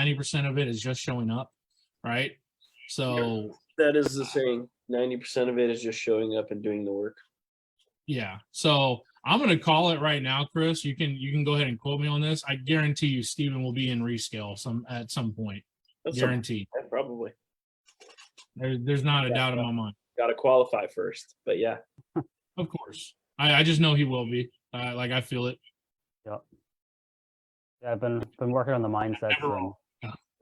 90% of it is just showing up, right? So that is the saying. 90% of it is just showing up and doing the work. yeah. So I'm gonna call it right now, Chris. You can go ahead and quote me on this. I guarantee you Steven will be in rescale at some point. Guaranteed. Probably. There's not a doubt in my mind. Got to qualify first, but yeah. Of course. I just know he will be. Like I feel it. Yep. Yeah, I've been working on the mindset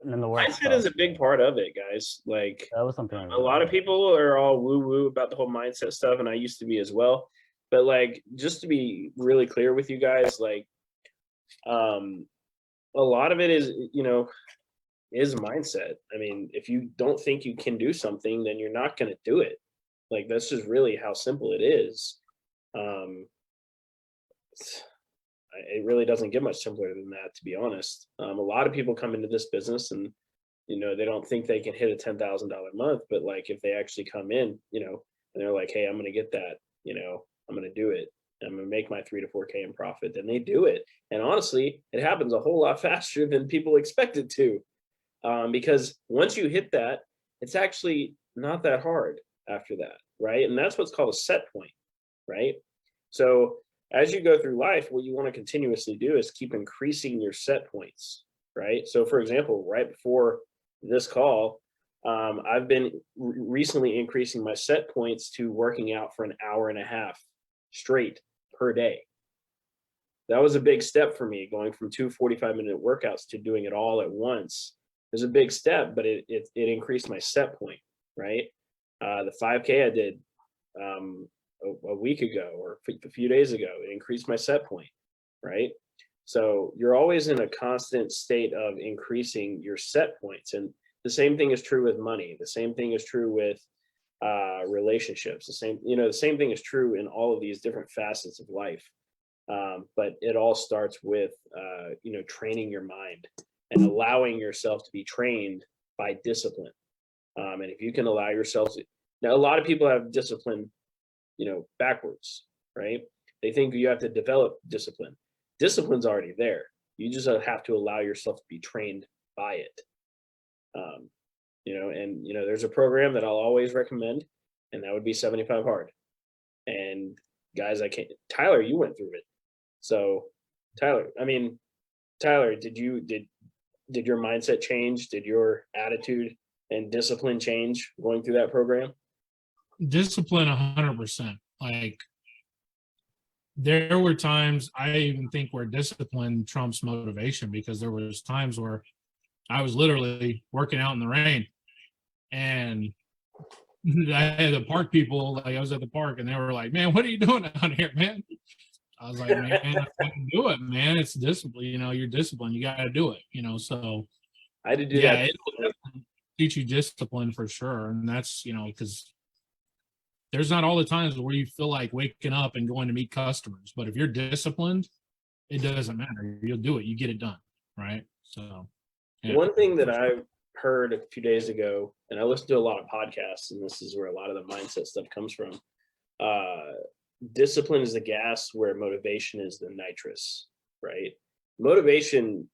and then the work. Mindset is a big part of it, guys. Like that was something a lot of people are all woo woo about the whole mindset stuff, and I used to be as well. But like, just to be really clear with you guys, like, a lot of it is, is mindset. I mean, if you don't think you can do something, then you're not going to do it. Like, that's just really how simple it is. It really doesn't get much simpler than that, to be honest. A lot of people come into this business and, they don't think they can hit a $10,000 month, but like, if they actually come in, and they're like, hey, I'm going to get that, I'm going to do it. I'm going to make my 3 to 4K in profit. Then they do it. And honestly, it happens a whole lot faster than people expect it to. Because once you hit that, it's actually not that hard after that, right? And that's what's called a set point, right? So as you go through life, what you want to continuously do is keep increasing your set points, right? So for example, right before this call, I've been recently increasing my set points to working out for an hour and a half straight per day. That was a big step for me, going from 2 45-minute workouts to doing it all at once. It was a big step, but it increased my set point, right? The 5K I did a week ago or a few days ago, it increased my set point, right? So you're always in a constant state of increasing your set points. And the same thing is true with money. The same thing is true with relationships. The same thing is true in all of these different facets of life. But it all starts with, training your mind and allowing yourself to be trained by discipline. And if you can allow yourself to, now a lot of people have discipline, backwards, right? They think you have to develop discipline. Discipline's already there. You just have to allow yourself to be trained by it. There's a program that I'll always recommend, and that would be 75 Hard. And guys, Tyler, you went through it. So Tyler, did your mindset change? Did your attitude and discipline change going through that program? Discipline 100%. Like, there were times I even think where discipline trumps motivation, because there was times where I was literally working out in the rain and I had the park people, like I was at the park and they were like, man, what are you doing out here, man? I was like, man, I can do it, man. It's discipline, you're disciplined. You got to do it, so. I had to do that. It'll teach you discipline for sure. And that's, because there's not all the times where you feel like waking up and going to meet customers. But if you're disciplined, it doesn't matter. You'll do it. You get it done, right? So. Yeah. One thing that I heard a few days ago, and I listen to a lot of podcasts, and this is where a lot of the mindset stuff comes from. Discipline is the gas where motivation is the nitrous, right? Motivation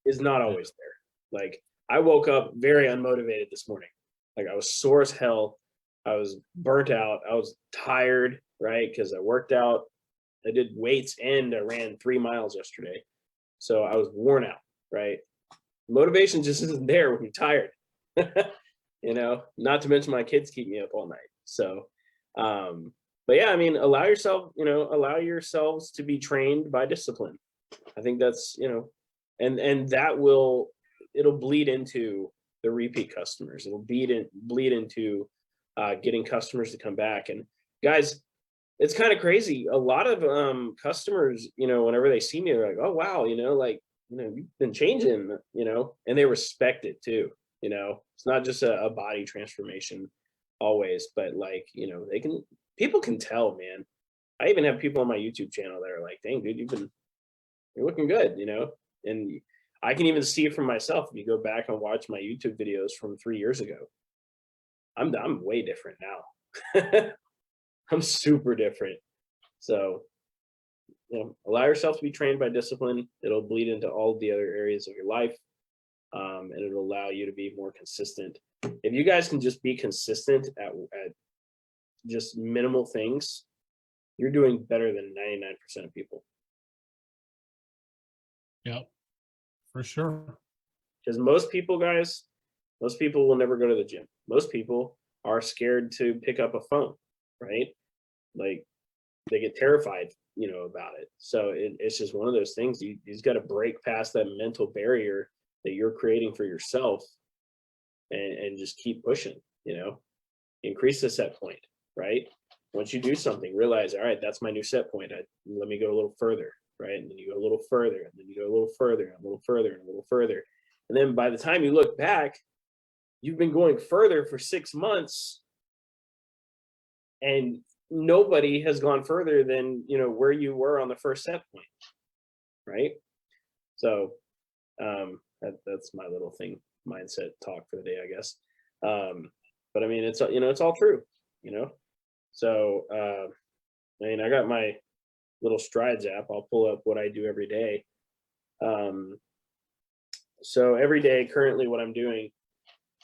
is not always there. Like, I woke up very unmotivated this morning. Like, I was sore as hell. I was burnt out. I was tired, right? Because I worked out. I did weights and I ran 3 miles yesterday. So I was worn out, right? Motivation just isn't there when you're tired. Not to mention my kids keep me up all night. So, but yeah, allow yourselves to be trained by discipline. I think that's, and that it'll bleed into the repeat customers. It'll bleed into getting customers to come back. And guys, it's kind of crazy. A lot of customers, whenever they see me, they're like, oh, wow, you've been changing, and they respect it too. It's not just a body transformation always, but like, people can tell, man. I even have people on my YouTube channel that are like, dang, dude, you're looking good, and I can even see it from myself. If you go back and watch my YouTube videos from 3 years ago, I'm way different now. I'm super different. So, allow yourself to be trained by discipline. It'll bleed into all the other areas of your life. and it'll allow you to be more consistent. If you guys can just be consistent at just minimal things, you're doing better than 99% of people. Yep, for sure. Because most people, guys, most people will never go to the gym. Most people are scared to pick up a phone, right? Like they get terrified, about it. So it's just one of those things. You just got to break past that mental barrier that you're creating for yourself, and just keep pushing. Increase the set point, right? Once you do something, realize, all right, that's my new set point. Let me go a little further, right? And then you go a little further, and then you go a little further, and a little further, and a little further. And then by the time you look back, you've been going further for 6 months, and nobody has gone further than where you were on the first set point, right? So that's my little thing, mindset talk for the day, I guess. But I mean, it's it's all true, So I mean, I got my little Strides app. I'll pull up what I do every day. So every day, currently, what I'm doing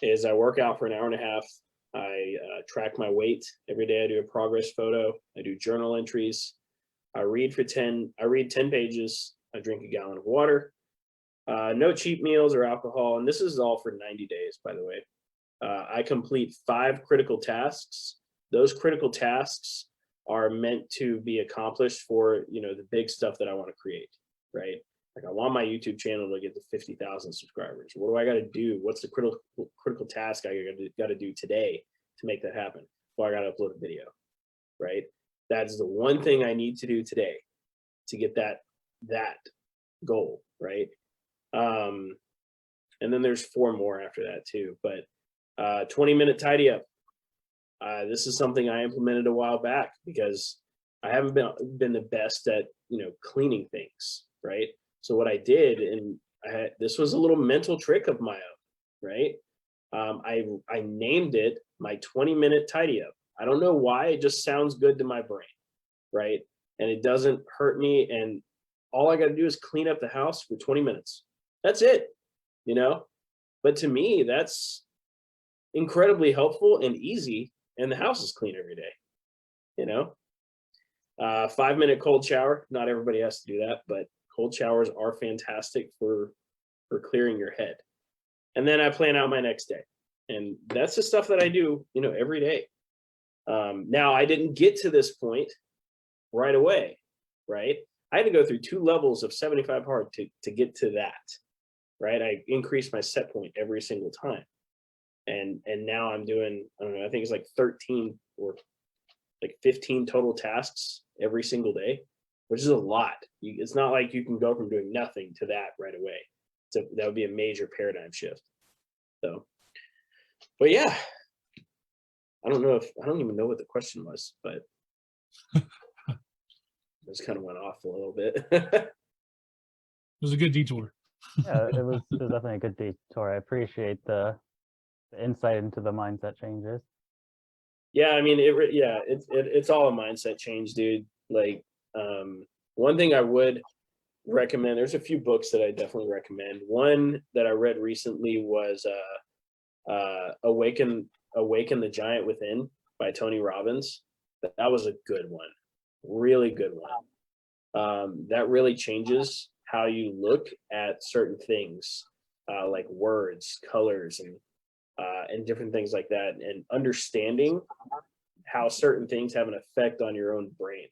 is I work out for an hour and a half. I track my weight every day. I do a progress photo. I do journal entries. I read 10 pages. I drink a gallon of water. No cheap meals or alcohol. And this is all for 90 days, by the way. I complete 5 critical tasks. Those critical tasks are meant to be accomplished for, the big stuff that I want to create, right? Like I want my YouTube channel to get to 50,000 subscribers. What do I got to do? What's the critical task I got to do today to make that happen? Well, I got to upload a video, right? That's the one thing I need to do today to get that goal, right? And then there's 4 more after that too. But 20-minute tidy up. This is something I implemented a while back because I haven't been the best at cleaning things, right? So what I did, and this was a little mental trick of my own, right? I named it my 20-minute tidy up. I don't know why, it just sounds good to my brain, right? And it doesn't hurt me, and all I got to do is clean up the house for 20 minutes. That's it, But to me, that's incredibly helpful and easy, and the house is clean every day, 5-minute cold shower. Not everybody has to do that, but cold showers are fantastic for clearing your head. And then I plan out my next day, and that's the stuff that I do, every day. Now I didn't get to this point right away, right? I had to go through 2 levels of 75 hard to get to that, right? I increased my set point every single time. And now I'm doing, I don't know, I think it's like 13 or like 15 total tasks every single day, which is a lot. It's not like you can go from doing nothing to that right away. So that would be a major paradigm shift. So, but yeah, I don't even know what the question was, but I just kind of went off a little bit. It was a good detour. Yeah, it was definitely a good detour. I appreciate the insight into the mindset changes. Yeah, I mean, it's all a mindset change, dude. Like, one thing I would recommend, there's a few books that I definitely recommend. One that I read recently was Awaken the Giant Within by Tony Robbins. That was a good one, really good one. That really changes how you look at certain things, like words, colors, and different things like that, and understanding how certain things have an effect on your own brain.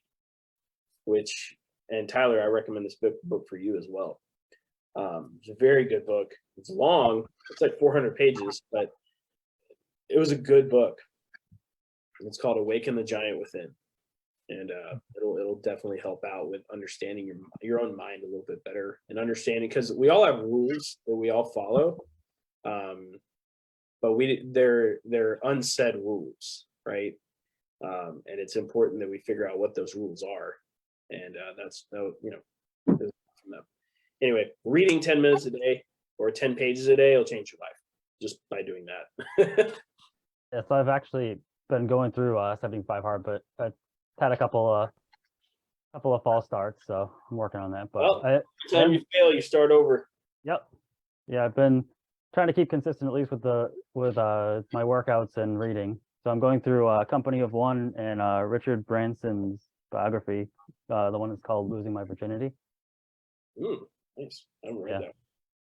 And Tyler, I recommend this book for you as well. It's a very good book. It's long. It's like 400 pages, but it was a good book. It's called Awaken the Giant Within, and it'll definitely help out with understanding your own mind a little bit better, and understanding, because we all have rules that we all follow, but they're unsaid rules, right? And it's important that we figure out what those rules are, and that's from them. Anyway, reading 10 minutes a day or 10 pages a day will change your life just by doing that. Yeah, so I've actually been going through 75 hard, but I had a couple of false starts, so I'm working on that. But Well, every time you fail, you start over. Yep. Yeah, I've been trying to keep consistent at least with my workouts and reading. So I'm going through Company of One and Richard Branson's biography. The one that's called Losing My Virginity. Nice. I haven't read Yeah.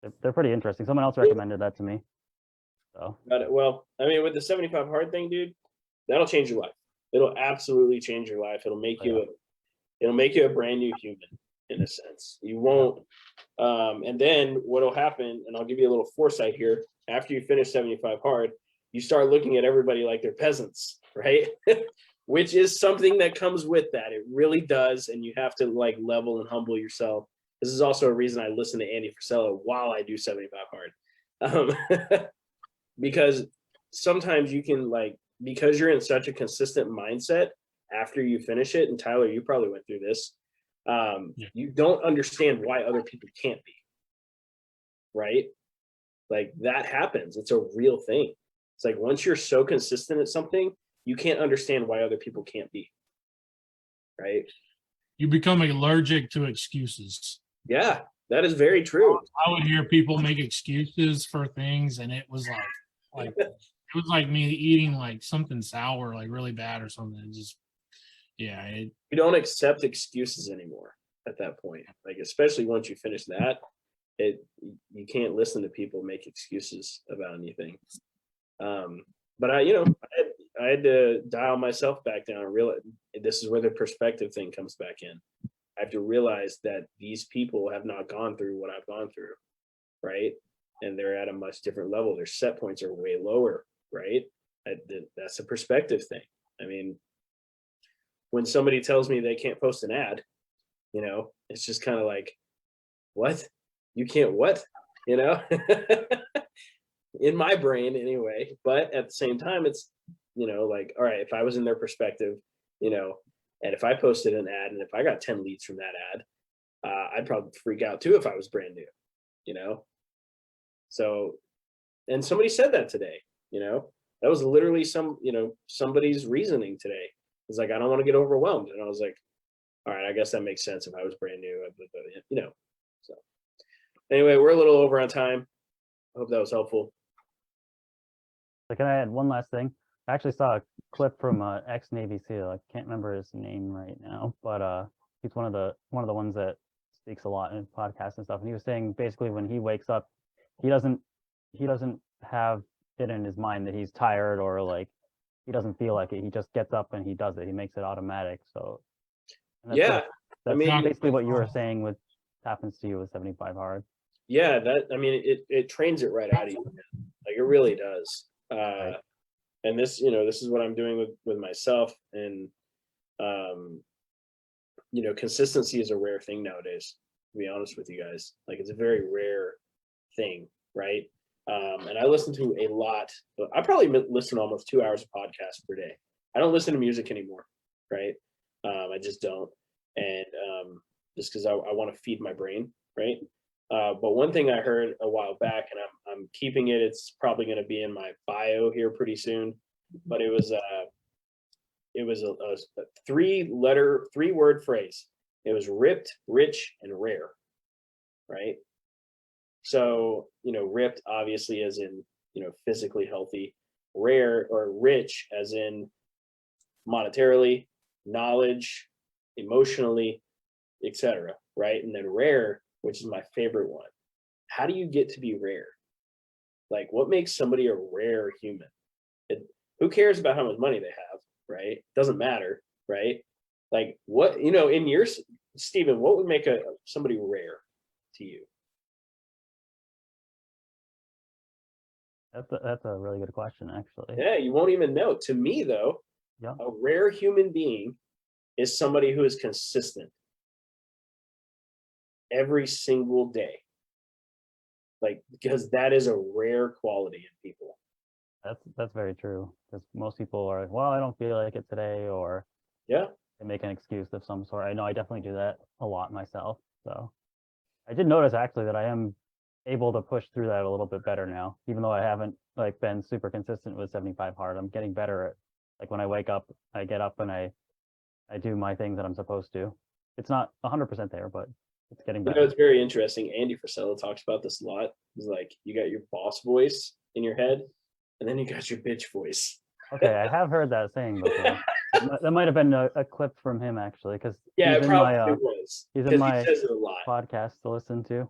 that. They're pretty interesting. Someone else recommended that to me. So Got it. Well, I mean, with the 75 hard thing, dude, that'll change your life. It'll absolutely change your life. It'll make it'll make you a brand new human in a sense. You won't. And then what'll happen, and I'll give you a little foresight here. After you finish 75 hard, you start looking at everybody like they're peasants, right? Which is something that comes with that. It really does, and you have to like level and humble yourself. This is also a reason I listen to Andy Frisella while I do 75 hard. Because sometimes you can because you're in such a consistent mindset after you finish it, and Tyler, you probably went through this. You don't understand why other people can't be, right? Like that happens. It's a real thing. It's like once you're so consistent at something, you can't understand why other people can't be, right? You become allergic to excuses. Yeah, that is very true. I would hear people make excuses for things, and it was like it was like me eating like something sour, like really bad or something. It just, yeah. You don't accept excuses anymore at that point. Like especially once you finish that, you can't listen to people make excuses about anything. But I had to dial myself back down and realize this is where the perspective thing comes back in. I have to realize that these people have not gone through what I've gone through, right? And they're at a much different level. Their set points are way lower, right? That's a perspective thing. I mean, when somebody tells me they can't post an ad, it's just kind of like, what? You can't what? In my brain anyway. But at the same time, it's, like, all right, if I was in their perspective, and if I posted an ad and if I got 10 leads from that ad, I'd probably freak out too if I was brand new, So, and somebody said that today, that was literally somebody's reasoning today. It's like, I don't want to get overwhelmed. And I was like, all right, I guess that makes sense if I was brand new, so anyway, we're a little over on time. I hope that was helpful. So can I add one last thing? I actually saw a clip from ex-Navy SEAL. I can't remember his name right now, but he's one of the ones that speaks a lot in podcasts and stuff. And he was saying basically when he wakes up, he doesn't have it in his mind that he's tired or like he doesn't feel like it. He just gets up and he does it. He makes it automatic. So that's basically what you were saying with happens to you with 75 hard. Yeah, it trains it right out of you. Like it really does. Right. And this is what I'm doing with myself. And consistency is a rare thing nowadays, to be honest with you guys. Like it's a very rare thing, right? And I listen to a lot. I probably listen to almost 2 hours of podcasts per day. I don't listen to music anymore, right? I just don't. And just because I want to feed my brain, right? But one thing I heard a while back, and I'm keeping it. It's probably going to be in my bio here pretty soon. But it was a 3-word phrase. It was ripped, rich, and rare, right? So ripped obviously as in physically healthy, rare or rich as in monetarily, knowledge, emotionally, etc. Right, and then rare, which is my favorite one. How do you get to be rare? Like, what makes somebody a rare human? Who cares about how much money they have, right? Doesn't matter, right? Like, what in your Stephen, what would make somebody rare to you? That's a really good question, actually. Yeah, you won't even know. To me, though, Yeah. a rare human being is somebody who is consistent every single day. Like, because that is a rare quality in people. That's very true. Because most people are like, well, I don't feel like it today, or Yeah. they make an excuse of some sort. I know I definitely do that a lot myself. So I did notice actually that I am able to push through that a little bit better now, even though I haven't like been super consistent with 75 hard. I'm getting better at like when I wake up, I get up and I do my things that I'm supposed to. It's not 100% there, but it's getting You know, better. it's very interesting. Andy Frisella talks about this a lot. He's like, you got your boss voice in your head, and then you got your bitch voice. Okay, I have heard that saying before. That might have been a clip from him actually, because Yeah, he's it in probably my was. he's in Because my he says it a lot. podcast to listen to.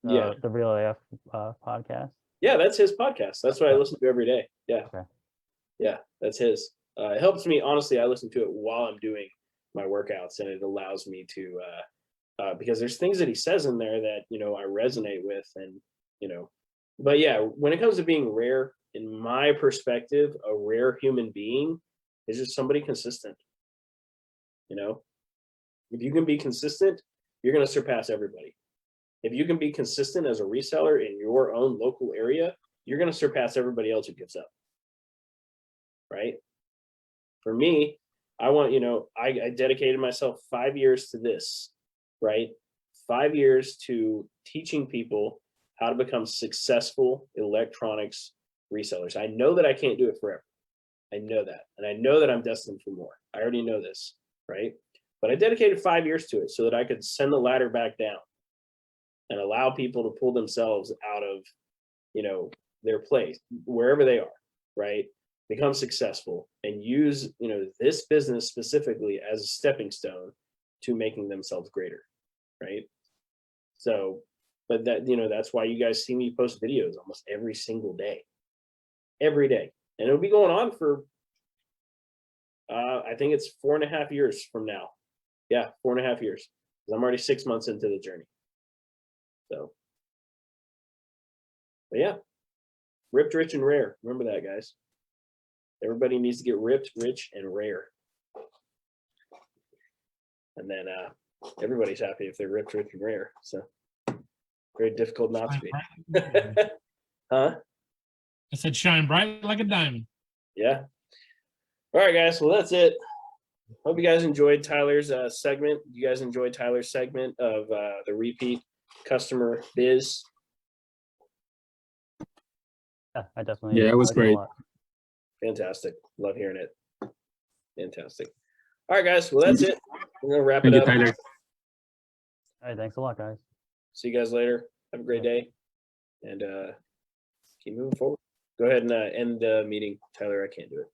Yeah. The Real AF podcast. Yeah, that's his podcast. That's what I listen to every day. Yeah. Okay. Yeah, that's his. It helps me, honestly. I listen to it while I'm doing my workouts, and it allows me to, because there's things that he says in there that, you know, I resonate with, and, you know, but yeah, when it comes to being rare, in my perspective, a rare human being is just somebody consistent. You know, if you can be consistent, you're going to surpass everybody. If you can be consistent as a reseller in your own local area, you're going to surpass everybody else who gives up. Right? For me, I want, you know, I dedicated myself 5 years to this, right? 5 years to teaching people how to become successful electronics resellers. I know that I can't do it forever. I know that. And I know that I'm destined for more. I already know this, right? But I dedicated 5 years to it so that I could send the ladder back down and allow people to pull themselves out of, you know, their place, wherever they are, right? Become successful and use, you know, this business specifically as a stepping stone to making themselves greater, right? So, but that, you know, that's why you guys see me post videos almost every single day, every day. And it'll be going on for, I think it's 4.5 years from now. Yeah, 4.5 years. 'Cause I'm already 6 months into the journey. So, but yeah, ripped, rich, and rare. Remember that, guys. Everybody needs to get ripped, rich, and rare. And then everybody's happy if they're ripped, rich, and rare. So very difficult not to be. Huh? I said shine bright like a diamond. Yeah. All right, guys. Well, that's it. Hope you guys enjoyed Tyler's segment. You guys enjoyed Tyler's segment of the repeat customer biz. Yeah, I definitely. Yeah, it was liked a great. lot. Fantastic. Love hearing it. Fantastic. All right, guys. Well, that's it. We're going to wrap Thank it you, up. Tyler. All right, thanks a lot, guys. See you guys later. Have a great day. And keep moving forward. Go ahead and end the meeting. Tyler, I can't do it.